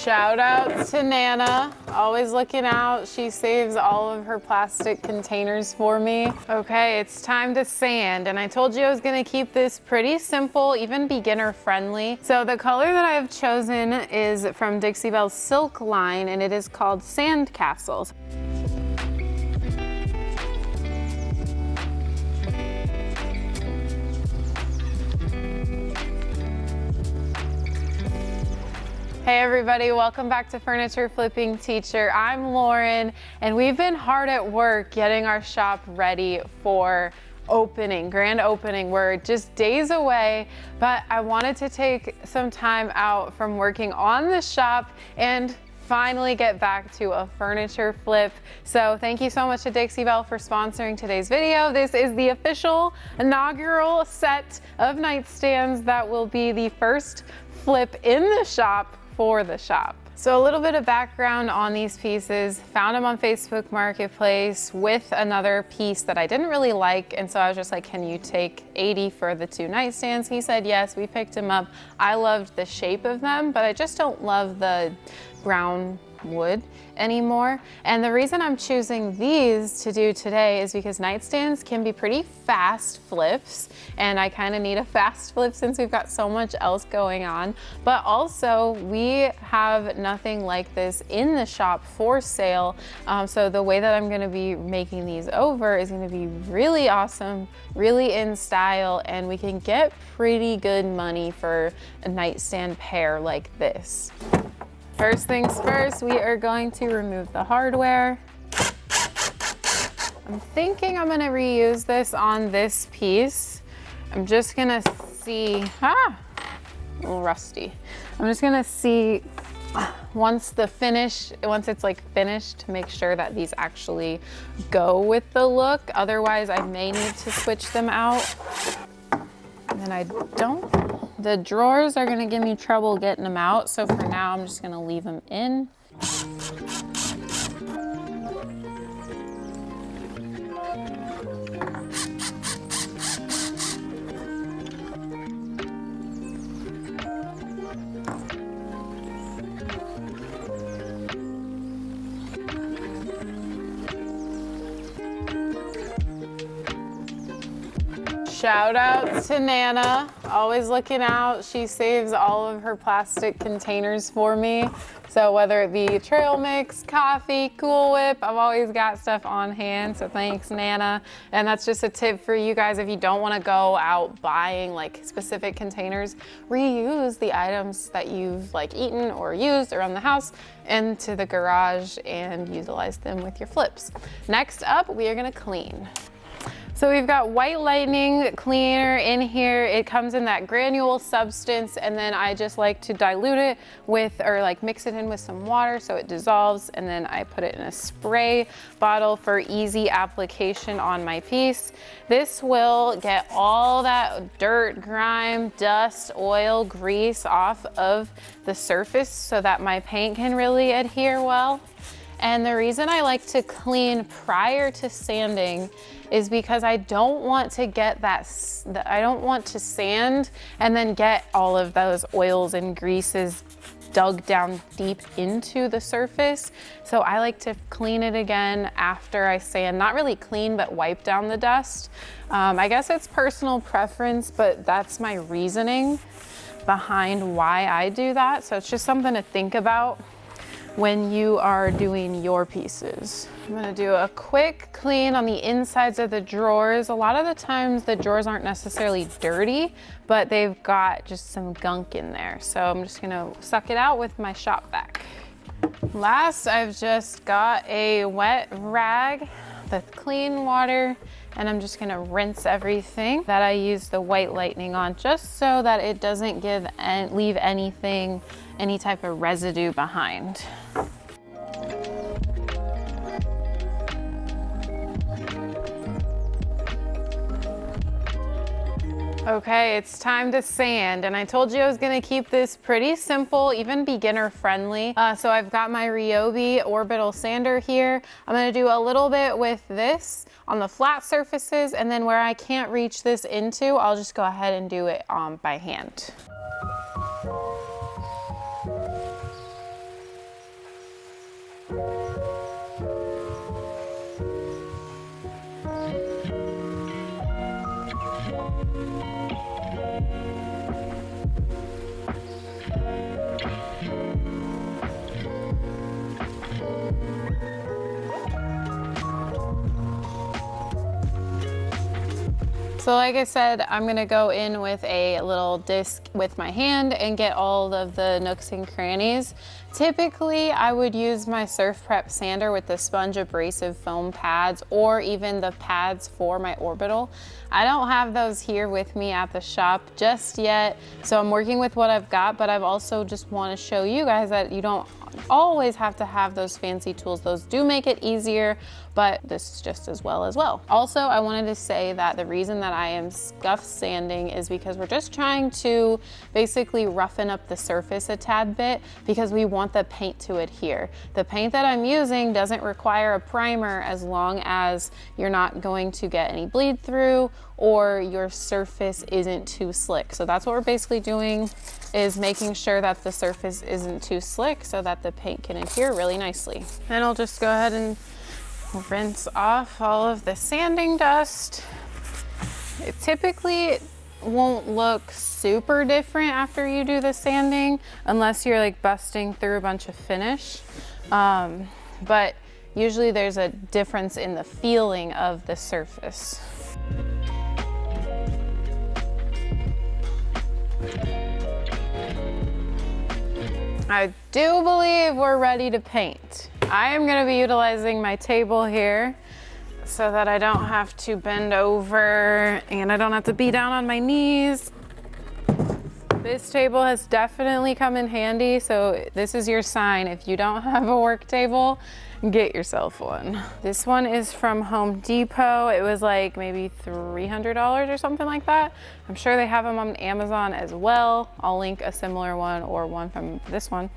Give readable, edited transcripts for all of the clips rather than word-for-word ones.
Shout out to Nana, always looking out. She saves all of her plastic containers for me. Okay, it's time to sand, and I told you I was gonna keep this pretty simple, even beginner friendly. So the color that I have chosen is from Dixie Belle's Silk line, and it is called Sand Castles. Hey everybody, welcome back to Furniture Flipping Teacher. I'm Lauren, and we've been hard at work getting our shop ready for grand opening. We're just days away, but I wanted to take some time out from working on the shop and finally get back to a furniture flip. So thank you so much to Dixie Belle for sponsoring today's video. This is the official inaugural set of nightstands that will be the first flip in the shop for the shop. So a little bit of background on these pieces. Found them on Facebook Marketplace with another piece that I didn't really like, and so I was just like, can you take 80 for the two nightstands? He said yes, we picked them up. I loved the shape of them, but I just don't love the brown wood anymore. And the reason I'm choosing these to do today is because nightstands can be pretty fast flips, and I kind of need a fast flip since we've got so much else going on. But also we have nothing like this in the shop for sale. So the way that I'm going to be making these over is going to be really awesome, really in style, and we can get pretty good money for a nightstand pair like this. First things first, we are going to remove the hardware. I'm thinking I'm gonna reuse this on this piece. I'm just gonna see, a little rusty. I'm just gonna see once it's like finished to make sure that these actually go with the look. Otherwise, I may need to switch them out. And the drawers are gonna give me trouble getting them out. So for now, I'm just gonna leave them in. Shout out to Nana, always looking out. She saves all of her plastic containers for me. So whether it be trail mix, coffee, Cool Whip, I've always got stuff on hand. So thanks, Nana. And that's just a tip for you guys. If you don't want to go out buying like specific containers, reuse the items that you've like eaten or used around the house into the garage and utilize them with your flips. Next up, we are going to clean. So we've got White Lightning cleaner in here. It comes in that granule substance, and then I just like to dilute it with, or like mix it in with some water so it dissolves, and then I put it in a spray bottle for easy application on my piece. This will get all that dirt, grime, dust, oil, grease off of the surface so that my paint can really adhere well. And the reason I like to clean prior to sanding is because I don't want to get I don't want to sand and then get all of those oils and greases dug down deep into the surface. So I like to clean it again after I sand, not really clean, but wipe down the dust. I guess it's personal preference, but that's my reasoning behind why I do that. So it's just something to think about when you are doing your pieces. I'm gonna do a quick clean on the insides of the drawers. A lot of the times the drawers aren't necessarily dirty, but they've got just some gunk in there. So I'm just gonna suck it out with my shop vac. Last, I've just got a wet rag with clean water, and I'm just gonna rinse everything that I use the White Lightning on, just so that it doesn't leave any type of residue behind. Okay, it's time to sand, and I told you I was gonna keep this pretty simple, even beginner friendly. So I've got my Ryobi orbital sander here. I'm gonna do a little bit with this on the flat surfaces, and then where I can't reach this into, I'll just go ahead and do it by hand. So like I said, I'm gonna go in with a little disc with my hand and get all of the nooks and crannies. Typically, I would use my Surf Prep sander with the sponge abrasive foam pads or even the pads for my orbital. I don't have those here with me at the shop just yet, so I'm working with what I've got, but I've also just want to show you guys that you don't always have to have those fancy tools. Those do make it easier, but this is just as well. Also, I wanted to say that the reason that I am scuff sanding is because we're just trying to basically roughen up the surface a tad bit because we want the paint to adhere. The paint that I'm using doesn't require a primer as long as you're not going to get any bleed through or your surface isn't too slick. So that's what we're basically doing, is making sure that the surface isn't too slick so that the paint can adhere really nicely. Then I'll just go ahead and rinse off all of the sanding dust. It typically won't look super different after you do the sanding unless you're like busting through a bunch of finish. But usually there's a difference in the feeling of the surface. I do believe we're ready to paint. I am gonna be utilizing my table here so that I don't have to bend over and I don't have to be down on my knees. This table has definitely come in handy, so this is your sign. If you don't have a work table, get yourself one. This one is from Home Depot. It was like maybe $300 or something like that. I'm sure they have them on Amazon as well. I'll link a similar one or one from this one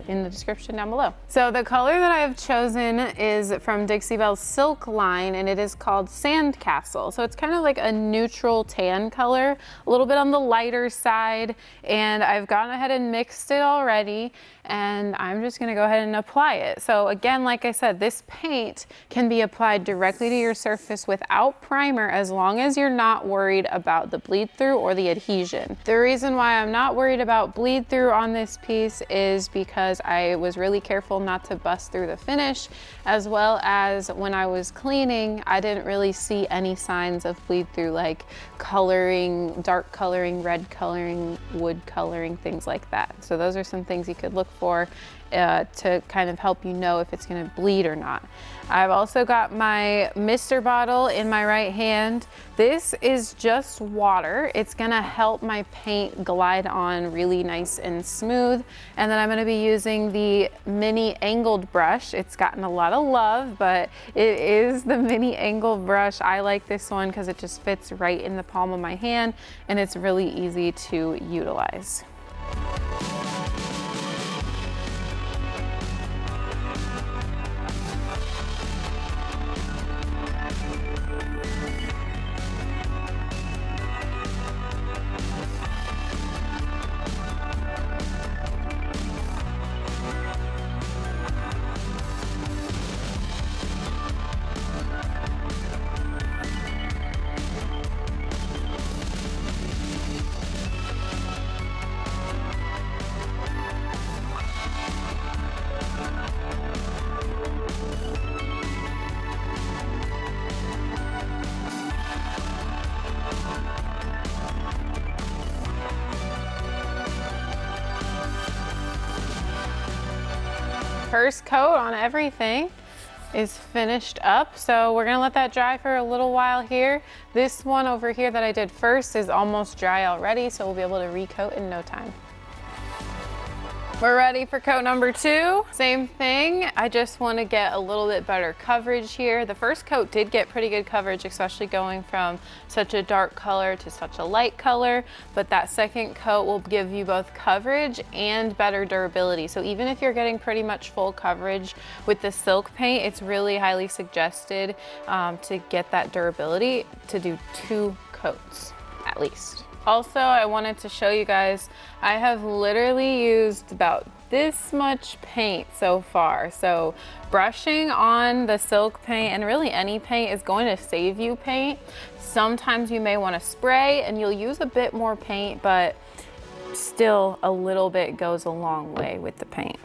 in the description down below. So the color that I have chosen is from Dixie Belle's Silk line, and it is called Sandcastle. So it's kind of like a neutral tan color, a little bit on the lighter side, and I've gone ahead and mixed it already, and I'm just gonna go ahead and apply it. So again, like I said, this paint can be applied directly to your surface without primer as long as you're not worried about the bleed through or the adhesion. The reason why I'm not worried about bleed through on this piece is because I was really careful not to bust through the finish, as well as when I was cleaning, I didn't really see any signs of bleed through, like coloring, dark coloring, red coloring, wood coloring, things like that. So those are some things you could look for to kind of help you know if it's gonna bleed or not. I've also got my mister bottle in my right hand. This is just water. It's gonna help my paint glide on really nice and smooth. And then I'm gonna be using the mini angled brush. It's gotten a lot of love, but it is the mini angled brush. I like this one because it just fits right in the palm of my hand and it's really easy to utilize. First coat on everything is finished up, so we're gonna let that dry for a little while here. This one over here that I did first is almost dry already, so we'll be able to recoat in no time. We're ready for coat number 2. Same thing, I just want to get a little bit better coverage here. The first coat did get pretty good coverage, especially going from such a dark color to such a light color, but that second coat will give you both coverage and better durability. So even if you're getting pretty much full coverage with the silk paint, it's really highly suggested to get that durability to do 2 coats at least. Also, I wanted to show you guys, I have literally used about this much paint so far. So brushing on the silk paint and really any paint is going to save you paint. Sometimes you may want to spray and you'll use a bit more paint, but still a little bit goes a long way with the paint.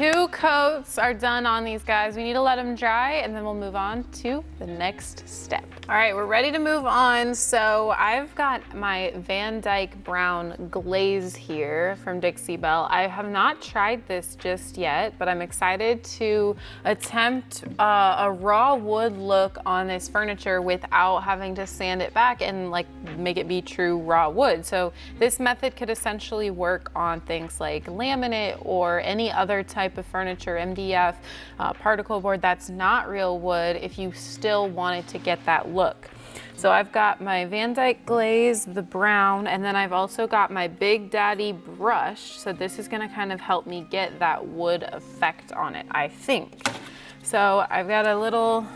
2 coats are done on these guys. We need to let them dry and then we'll move on to the next step. All right, we're ready to move on. So I've got my Van Dyke Brown glaze here from Dixie Belle. I have not tried this just yet, but I'm excited to attempt a raw wood look on this furniture without having to sand it back and like make it be true raw wood. So this method could essentially work on things like laminate or any other type of furniture, MDF, particle board that's not real wood if you still wanted to get that look. So I've got my Van Dyke glaze, the brown, and then I've also got my Big Daddy brush. So this is gonna kind of help me get that wood effect on it, I think. So I've got a little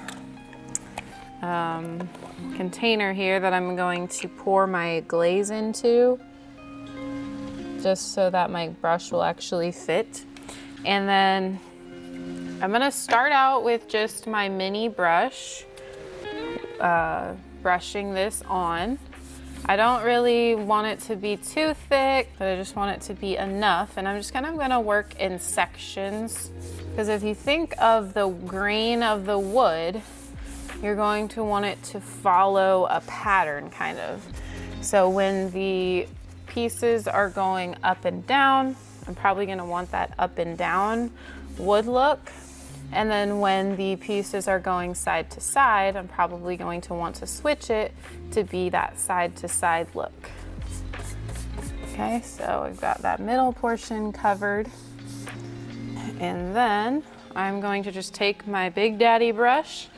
container here that I'm going to pour my glaze into, just so that my brush will actually fit. And then I'm gonna start out with just my mini brush, brushing this on. I don't really want it to be too thick, but I just want it to be enough. And I'm just kind of gonna work in sections, because if you think of the grain of the wood, you're going to want it to follow a pattern kind of. So when the pieces are going up and down, I'm probably gonna want that up and down wood look. And then when the pieces are going side to side, I'm probably going to want to switch it to be that side to side look. Okay, so I've got that middle portion covered. And then I'm going to just take my Big Daddy brush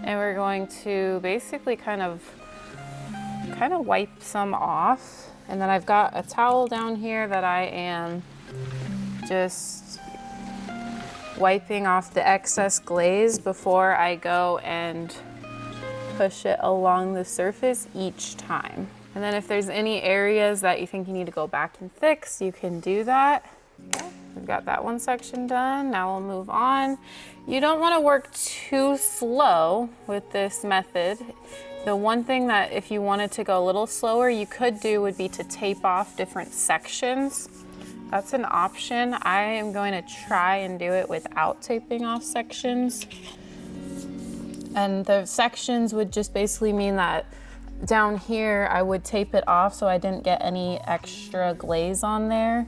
and we're going to basically kind of wipe some off. And then I've got a towel down here that I am just wiping off the excess glaze before I go and push it along the surface each time. And then if there's any areas that you think you need to go back and fix, you can do that. Okay, we've got that one section done. Now we'll move on. You don't want to work too slow with this method. The one thing that if you wanted to go a little slower, you could do would be to tape off different sections. That's an option. I am going to try and do it without taping off sections. And the sections would just basically mean that down here I would tape it off so I didn't get any extra glaze on there.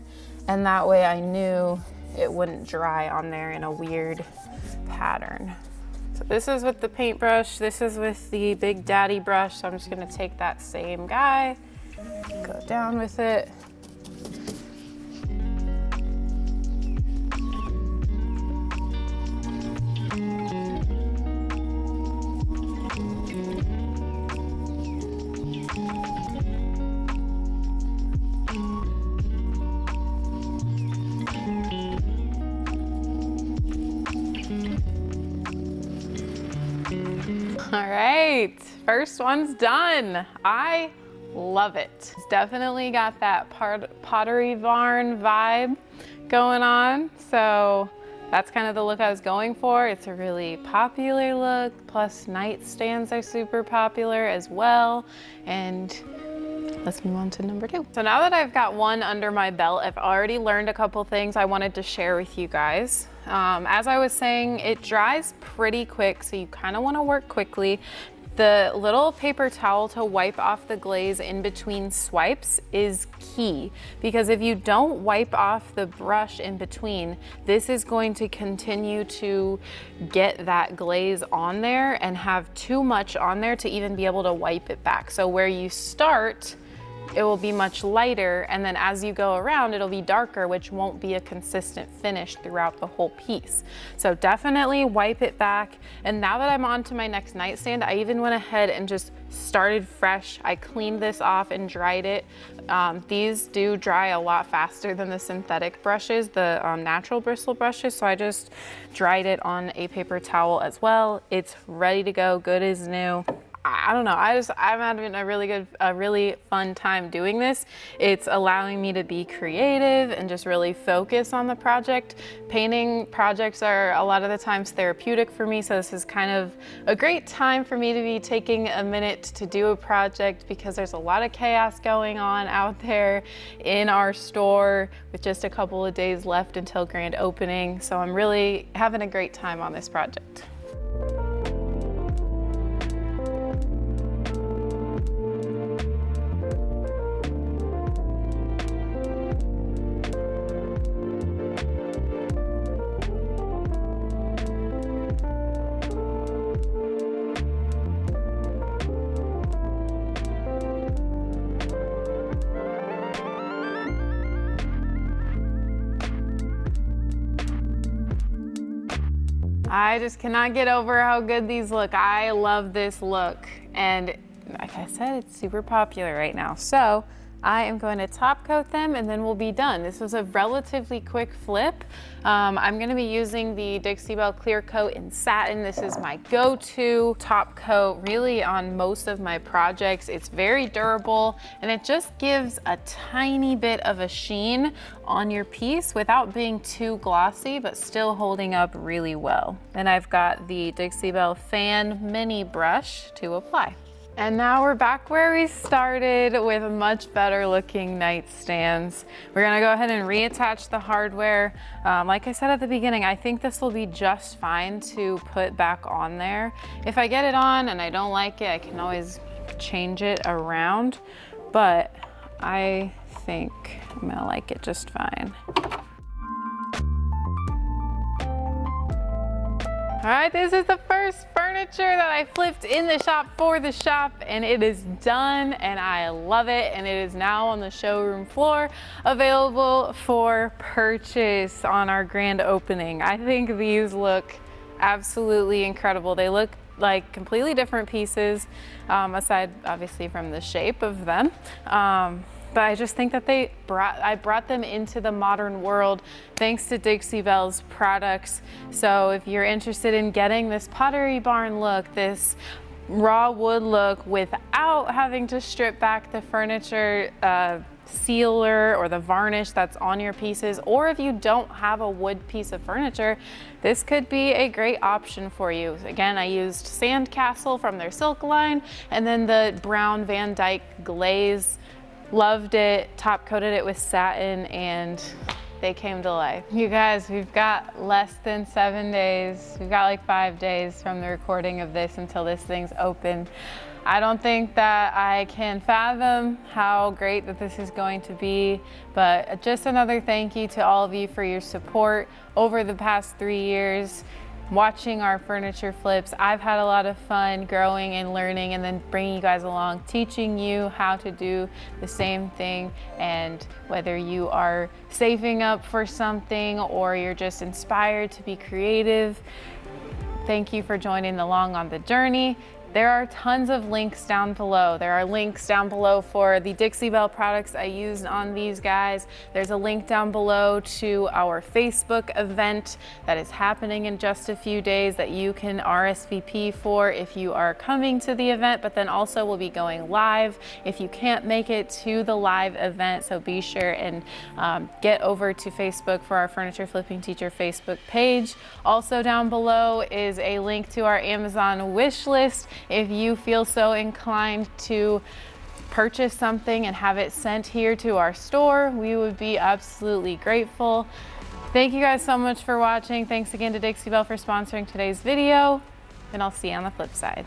And that way I knew it wouldn't dry on there in a weird pattern. So this is with the paintbrush, this is with the Big Daddy brush. So I'm just gonna take that same guy, go down with it. All right, first one's done. I love it. It's definitely got that Pottery Barn vibe going on. So that's kind of the look I was going for. It's a really popular look, plus nightstands are super popular as well. And let's move on to number 2. So now that I've got one under my belt, I've already learned a couple things I wanted to share with you guys. As I was saying, it dries pretty quick, so you kind of want to work quickly. The little paper towel to wipe off the glaze in between swipes is key, because if you don't wipe off the brush in between, this is going to continue to get that glaze on there and have too much on there to even be able to wipe it back. So where you start, it will be much lighter, and then as you go around, it'll be darker, which won't be a consistent finish throughout the whole piece. So definitely wipe it back. And now that I'm on to my next nightstand, I even went ahead and just started fresh. I cleaned this off and dried it. These do dry a lot faster than the synthetic brushes, the natural bristle brushes. So I just dried it on a paper towel as well. It's ready to go, good as new. I don't know. I'm having a really fun time doing this. It's allowing me to be creative and just really focus on the project. Painting projects are a lot of the times therapeutic for me, so this is kind of a great time for me to be taking a minute to do a project because there's a lot of chaos going on out there in our store with just a couple of days left until grand opening. So I'm really having a great time on this project. I just cannot get over how good these look. I love this look. And like I said, it's super popular right now. So I am going to top coat them and then we'll be done. This was a relatively quick flip. I'm gonna be using the Dixie Belle Clear Coat in satin. This is my go-to top coat really on most of my projects. It's very durable and it just gives a tiny bit of a sheen on your piece without being too glossy, but still holding up really well. And I've got the Dixie Belle Fan Mini Brush to apply. And now we're back where we started with much better looking nightstands. We're gonna go ahead and reattach the hardware. Like I said at the beginning, I think this will be just fine to put back on there. If I get it on and I don't like it, I can always change it around, but I think I'm gonna like it just fine. All right, this is the first furniture that I flipped in the shop for the shop, and it is done and I love it. And it is now on the showroom floor, available for purchase on our grand opening. I think these look absolutely incredible. They look like completely different pieces, aside obviously from the shape of them. But I just think that I brought them into the modern world thanks to Dixie Belle's products. So if you're interested in getting this Pottery Barn look, this raw wood look without having to strip back the furniture sealer or the varnish that's on your pieces, or if you don't have a wood piece of furniture, this could be a great option for you. Again, I used Sandcastle from their silk line and then the brown Van Dyke glaze. Loved it, top coated it with satin, and they came to life. You guys, we've got less than 7 days. We've got like 5 days from the recording of this until this thing's open. I don't think that I can fathom how great that this is going to be, but just another thank you to all of you for your support over the past 3 years. Watching our furniture flips. I've had a lot of fun growing and learning and then bringing you guys along, teaching you how to do the same thing. And whether you are saving up for something or you're just inspired to be creative, thank you for joining along on the journey. There are tons of links down below. There are links down below for the Dixie Belle products I used on these guys. There's a link down below to our Facebook event that is happening in just a few days that you can RSVP for if you are coming to the event, but then also we'll be going live if you can't make it to the live event. So be sure and get over to Facebook for our Furniture Flipping Teacher Facebook page. Also down below is a link to our Amazon wish list. If you feel so inclined to purchase something and have it sent here to our store, we would be absolutely grateful. Thank you guys so much for watching. Thanks again to Dixie Belle for sponsoring today's video, and I'll see you on the flip side.